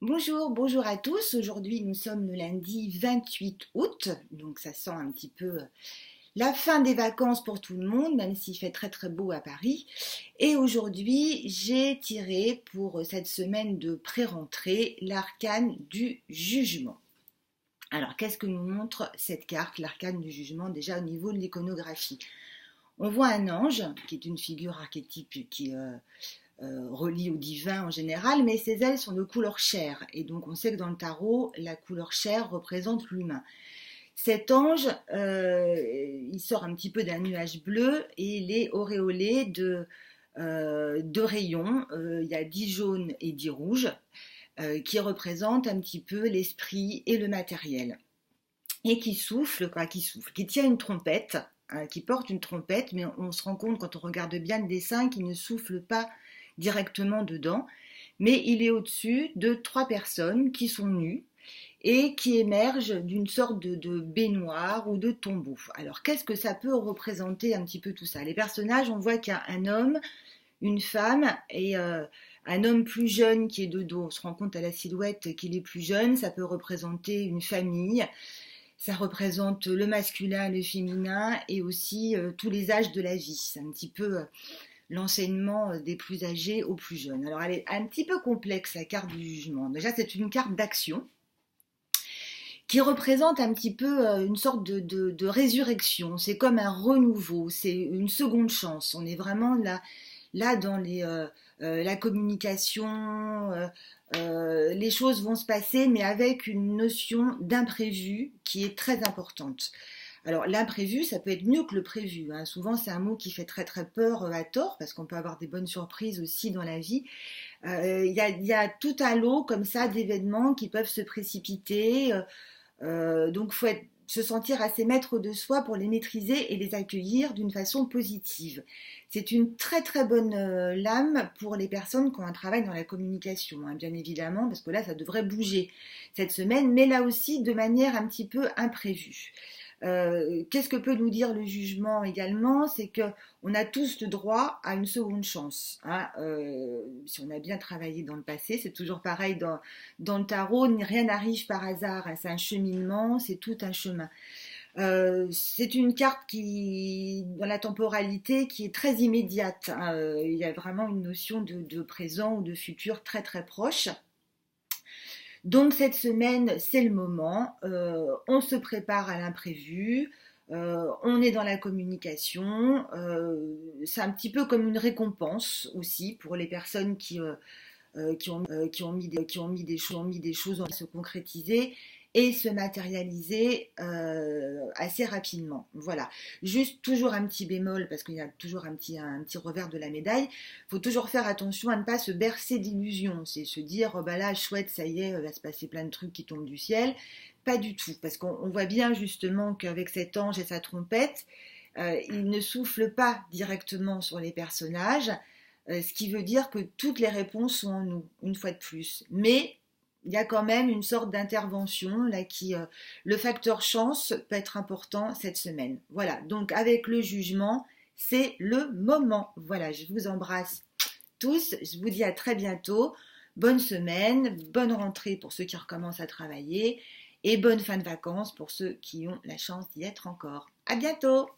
Bonjour à tous. Aujourd'hui, nous sommes le lundi 28 août, donc ça sent un petit peu la fin des vacances pour tout le monde, même s'il fait très très beau à Paris. Et aujourd'hui, j'ai tiré pour cette semaine de pré-rentrée l'arcane du jugement. Alors, qu'est-ce que nous montre cette carte, l'arcane du jugement, déjà au niveau de l'iconographie? On voit un ange, qui est une figure archétype qui relie au divin en général, mais ses ailes sont de couleur chair. Et donc on sait que dans le tarot, la couleur chair représente l'humain. Cet ange, il sort un petit peu d'un nuage bleu et il est auréolé de rayons. Il y a 10 jaunes et 10 rouges qui représentent un petit peu l'esprit et le matériel. Et qui tient une trompette, qui porte une trompette, mais on se rend compte quand on regarde bien le dessin qu'il ne souffle pas directement dedans, mais il est au-dessus de 3 personnes qui sont nues et qui émergent d'une sorte de baignoire ou de tombeau. Alors qu'est-ce que ça peut représenter un petit peu tout ça? Les personnages, on voit qu'il y a un homme, une femme et un homme plus jeune qui est de dos. On se rend compte à la silhouette qu'il est plus jeune, ça peut représenter une famille. Ça représente le masculin, le féminin et aussi tous les âges de la vie. C'est un petit peu l'enseignement des plus âgés aux plus jeunes. Alors elle est un petit peu complexe, la carte du jugement. Déjà c'est une carte d'action qui représente un petit peu une sorte de résurrection. C'est comme un renouveau, c'est une seconde chance. On est vraiment là dans la communication, les choses vont se passer, mais avec une notion d'imprévu qui est très importante. Alors l'imprévu, ça peut être mieux que le prévu, hein. Souvent c'est un mot qui fait très très peur à tort, parce qu'on peut avoir des bonnes surprises aussi dans la vie. Y a tout un lot comme ça d'événements qui peuvent se précipiter. Donc il faut se sentir assez maître de soi pour les maîtriser et les accueillir d'une façon positive. C'est une très très bonne lame pour les personnes qui ont un travail dans la communication, hein, bien évidemment, parce que là ça devrait bouger cette semaine, mais là aussi de manière un petit peu imprévue. Qu'est-ce que peut nous dire le jugement également? C'est qu'on a tous le droit à une seconde chance, hein. Si on a bien travaillé dans le passé, c'est toujours pareil dans le tarot, rien n'arrive par hasard, hein. C'est un cheminement, c'est tout un chemin. C'est une carte qui, dans la temporalité, qui est très immédiate, hein. Il y a vraiment une notion de présent ou de futur très très proche. Donc cette semaine, c'est le moment, on se prépare à l'imprévu, on est dans la communication, c'est un petit peu comme une récompense aussi pour les personnes qui ont mis des choses à se concrétiser et se matérialiser assez rapidement. Voilà. Juste toujours un petit bémol, parce qu'il y a toujours un petit revers de la médaille. Il faut toujours faire attention à ne pas se bercer d'illusions. C'est se dire, oh bah là, chouette, ça y est, il va se passer plein de trucs qui tombent du ciel. Pas du tout, parce qu'on voit bien justement qu'avec cet ange et sa trompette, il ne souffle pas directement sur les personnages, ce qui veut dire que toutes les réponses sont en nous, une fois de plus. Mais il y a quand même une sorte d'intervention là le facteur chance peut être important cette semaine. Voilà, donc avec le jugement, c'est le moment. Voilà, je vous embrasse tous, je vous dis à très bientôt. Bonne semaine, bonne rentrée pour ceux qui recommencent à travailler et bonne fin de vacances pour ceux qui ont la chance d'y être encore. À bientôt!